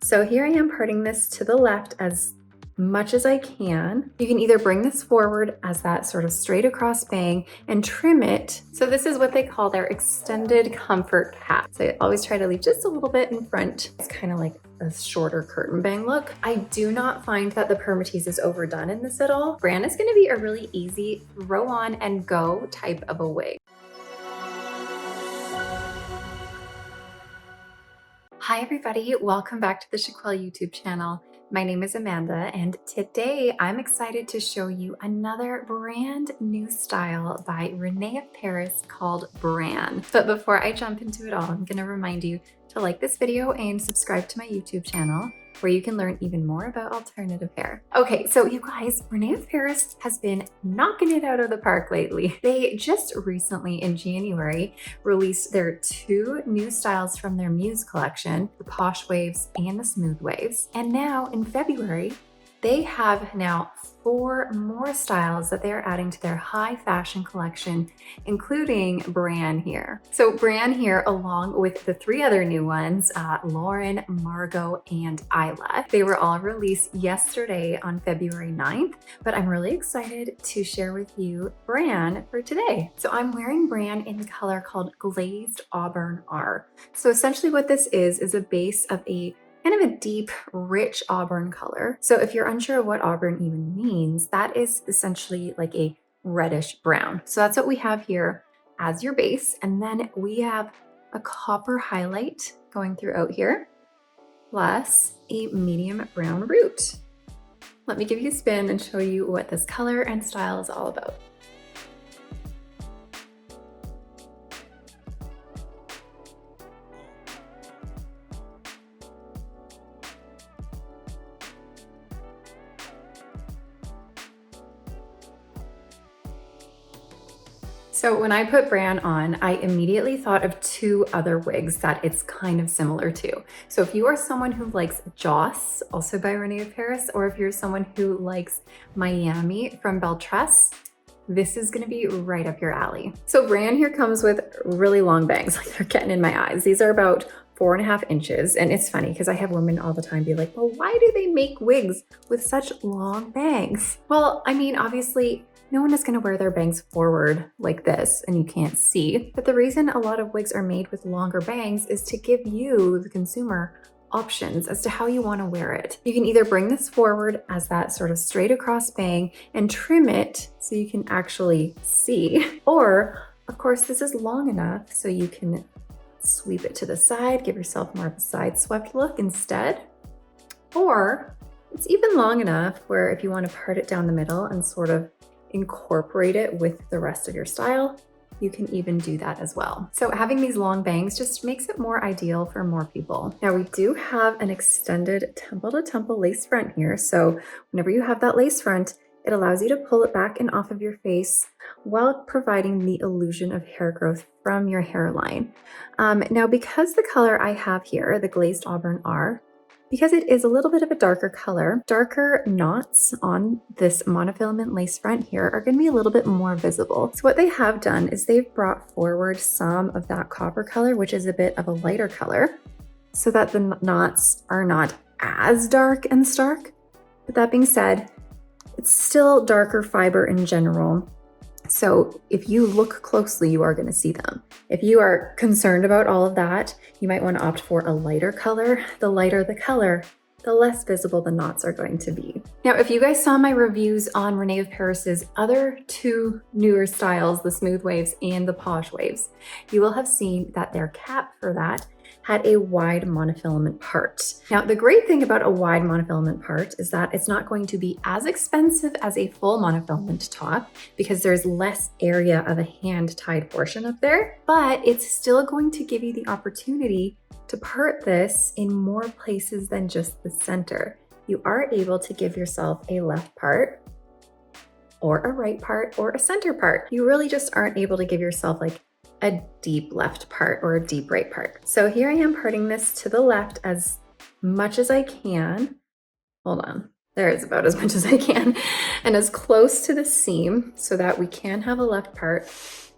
So here I am parting this to the left as much as I can. You can either bring this forward as that sort of straight across bang and trim it. So this is what they call their extended comfort cap. So I always try to leave just a little bit in front. It's kind of like a shorter curtain bang look. I do not find that the Permatease is overdone in this at all. Brann is going to be a really easy throw on and go type of a wig. Hi everybody, welcome back to the Chiquel YouTube channel. My name is Amanda and today I'm excited to show you another brand new style by Rene of Paris called Brann. But before I jump into it all, I'm going to remind you to like this video and subscribe to my YouTube channel, where you can learn even more about alternative hair. Okay, so you guys, Rene of Paris has been knocking it out of the park lately. They just recently in January released their two new styles from their Muse collection, the Posh Waves and the Smooth Waves. And now in February, they have now 4 more styles that they're adding to their high fashion collection, including Brann here. So Brann here, along with the 3 other new ones, Lauren, Margot, and Isla. They were all released yesterday on February 9th, but I'm really excited to share with you Brann for today. So I'm wearing Brann in the color called Glazed Auburn R. So essentially what this is a base of a kind of a deep, rich auburn color. So if you're unsure of what auburn even means, that is essentially like a reddish brown. So that's what we have here as your base. And then we have a copper highlight going throughout here, plus a medium brown root. Let me give you a spin and show you what this color and style is all about. So when I put Brann on, I immediately thought of 2 other wigs that it's kind of similar to. So if you are someone who likes Joss, also by Rene of Paris, or if you're someone who likes Miami from Beltress, this is gonna be right up your alley. So Brann here comes with really long bangs, like they're getting in my eyes. These are about 4.5 inches. And it's funny because I have women all the time be like, well, why do they make wigs with such long bangs? Well, I mean, obviously, no one is going to wear their bangs forward like this and you can't see. But the reason a lot of wigs are made with longer bangs is to give you, the consumer, options as to how you want to wear it. You can either bring this forward as that sort of straight across bang and trim it so you can actually see. Or, of course, this is long enough so you can sweep it to the side, give yourself more of a side swept look instead. Or it's even long enough where if you want to part it down the middle and sort of incorporate it with the rest of your style, you can even do that as well. So having these long bangs just makes it more ideal for more people. Now we do have an extended temple to temple lace front here. So whenever you have that lace front, it allows you to pull it back and off of your face while providing the illusion of hair growth from your hairline. Now, because the color I have here, the Glazed Auburn R, because it is a little bit of a darker color, darker knots on this monofilament lace front here are going to be a little bit more visible. So what they have done is they've brought forward some of that copper color, which is a bit of a lighter color, so that the knots are not as dark and stark. But that being said, it's still darker fiber in general. So if you look closely, you are going to see them. If you are concerned about all of that, you might want to opt for a lighter color. The lighter the color, the less visible the knots are going to be. Now, if you guys saw my reviews on Rene of Paris's other 2 newer styles, the Smooth Waves and the Posh Waves, you will have seen that their cap for that had a wide monofilament part. Now, the great thing about a wide monofilament part is that it's not going to be as expensive as a full monofilament top because there's less area of a hand-tied portion up there, but it's still going to give you the opportunity to part this in more places than just the center. You are able to give yourself a left part or a right part or a center part. You really just aren't able to give yourself like a deep left part or a deep right part. So here I am parting this to the left as much as I can. Hold on. There's about as much as I can, and as close to the seam so that we can have a left part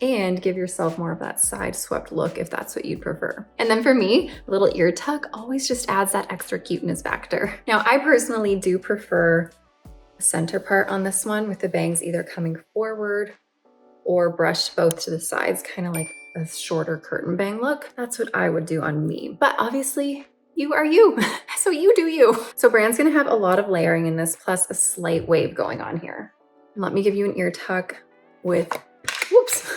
and give yourself more of that side swept look if that's what you'd prefer. And then for me, a little ear tuck always just adds that extra cuteness factor. Now, I personally do prefer the center part on this one with the bangs either coming forward or brushed both to the sides, kind of like a shorter curtain bang look. That's what I would do on me. But obviously, you are you, so you do you. So Brann's gonna have a lot of layering in this, plus a slight wave going on here. And let me give you an ear tuck with, whoops,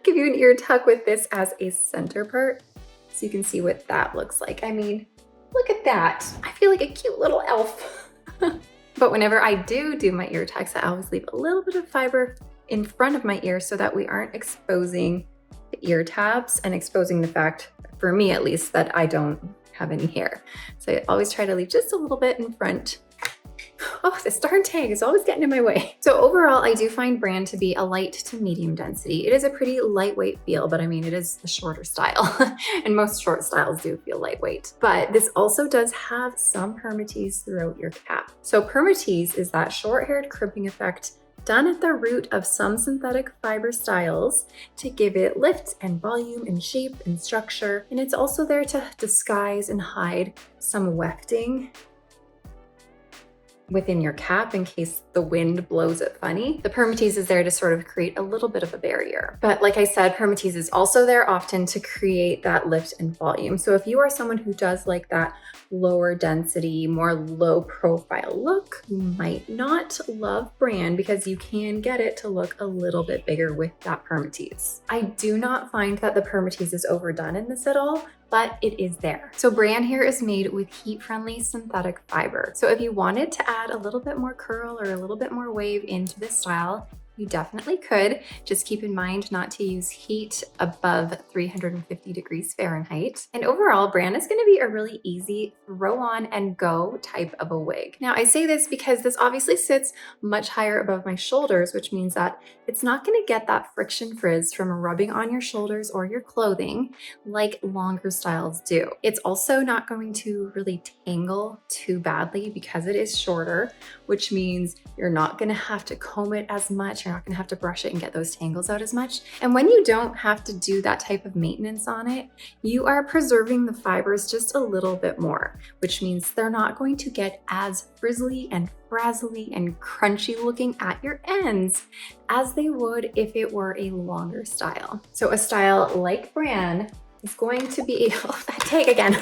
give you an ear tuck with this as a center part, so you can see what that looks like. I mean, look at that. I feel like a cute little elf. But whenever I do my ear tucks, I always leave a little bit of fiber in front of my ear so that we aren't exposing the ear tabs and exposing the fact, for me at least, that I don't have any hair. So I always try to leave just a little bit in front. Oh, this darn tag is always getting in my way. So overall, I do find Brann to be a light to medium density. It is a pretty lightweight feel, but I mean, it is a shorter style and most short styles do feel lightweight. But this also does have some Permatease throughout your cap. So Permatease is that short-haired crimping effect done at the root of some synthetic fiber styles to give it lift and volume and shape and structure. And it's also there to disguise and hide some wefting within your cap in case the wind blows it funny. The Permatease is there to sort of create a little bit of a barrier. But like I said, Permatease is also there often to create that lift and volume. So if you are someone who does like that lower density, more low profile look, you might not love Brann because you can get it to look a little bit bigger with that Permatease. I do not find that the Permatease is overdone in this at all, but it is there. So Brann here is made with heat-friendly synthetic fiber. So if you wanted to add a little bit more curl or a little bit more wave into this style, you definitely could. Just keep in mind not to use heat above 350 degrees Fahrenheit. And overall, Brann is gonna be a really easy throw on and go type of a wig. Now I say this because this obviously sits much higher above my shoulders, which means that it's not gonna get that friction frizz from rubbing on your shoulders or your clothing like longer styles do. It's also not going to really tangle too badly because it is shorter, which means you're not gonna have to comb it as much. You're not gonna have to brush it and get those tangles out as much. And when you don't have to do that type of maintenance on it, you are preserving the fibers just a little bit more, which means they're not going to get as frizzly and frazzly and crunchy looking at your ends as they would if it were a longer style. So a style like Brann is going to be, oh, that tag again.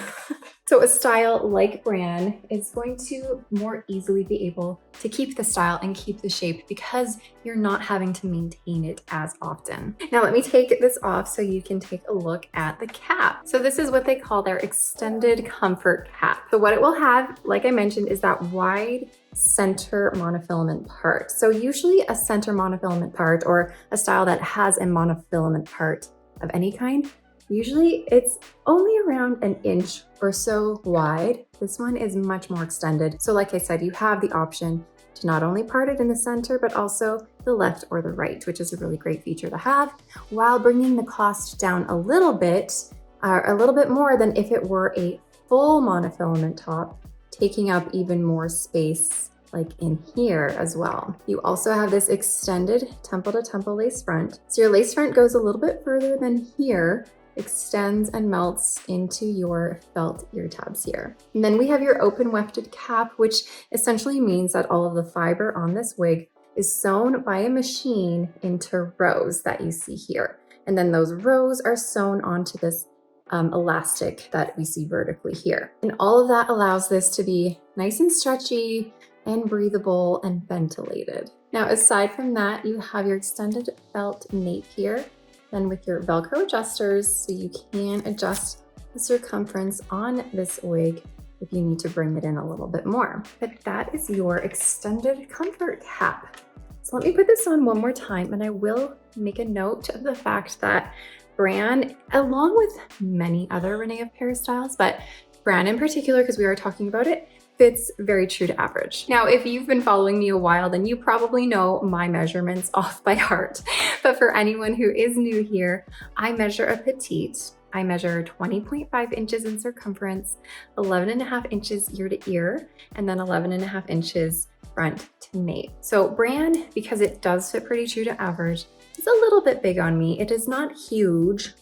So a style like Brann is going to more easily be able to keep the style and keep the shape because you're not having to maintain it as often. Now let me take this off so you can take a look at the cap. So this is what they call their extended comfort cap. So what it will have, like I mentioned, is that wide center monofilament part. So usually a center monofilament part or a style that has a monofilament part of any kind, usually it's only around an inch or so wide. This one is much more extended. So like I said, you have the option to not only part it in the center, but also the left or the right, which is a really great feature to have, while bringing the cost down a little bit more than if it were a full monofilament top, taking up even more space like in here as well. You also have this extended temple to temple lace front. So your lace front goes a little bit further than here, extends and melts into your felt ear tabs here. And then we have your open wefted cap, which essentially means that all of the fiber on this wig is sewn by a machine into rows that you see here. And then those rows are sewn onto this elastic that we see vertically here. And all of that allows this to be nice and stretchy and breathable and ventilated. Now, aside from that, you have your extended felt nape here, then with your Velcro adjusters, so you can adjust the circumference on this wig if you need to bring it in a little bit more. But that is your extended comfort cap. So let me put this on one more time, and I will make a note of the fact that Brann, along with many other Rene of Paris styles, but Brann in particular, because we are talking about it, fits very true to average. Now, if you've been following me a while, then you probably know my measurements off by heart. But for anyone who is new here, I measure a petite. I measure 20.5 inches in circumference, 11.5 inches ear to ear, and then 11.5 inches front to nape. So Brann, because it does fit pretty true to average, is a little bit big on me. It is not huge,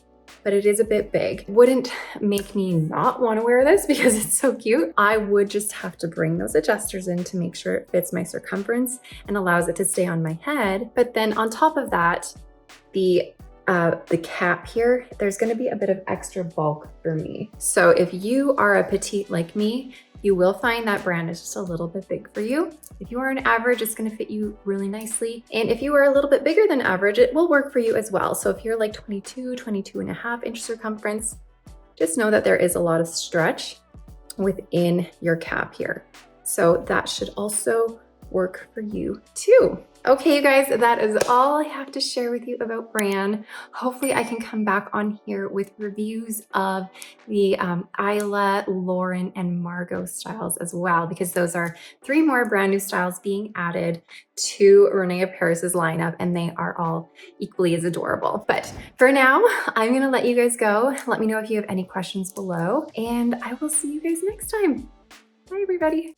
but it is a bit big. Wouldn't make me not want to wear this because it's so cute. I would just have to bring those adjusters in to make sure it fits my circumference and allows it to stay on my head. But then on top of that, the cap here, there's gonna be a bit of extra bulk for me. So if you are a petite like me, you will find that Brann is just a little bit big for you. If you are an average, it's gonna fit you really nicely. And if you are a little bit bigger than average, it will work for you as well. So if you're like 22.5 inch circumference, just know that there is a lot of stretch within your cap here. So that should also work for you too. Okay, you guys, that is all I have to share with you about Brann. Hopefully I can come back on here with reviews of the Isla, Lauren, and Margot styles as well, because those are 3 more brand new styles being added to Rene of Paris's lineup, and they are all equally as adorable. But for now, I'm gonna let you guys go. Let me know if you have any questions below, and I will see you guys next time. Bye, everybody.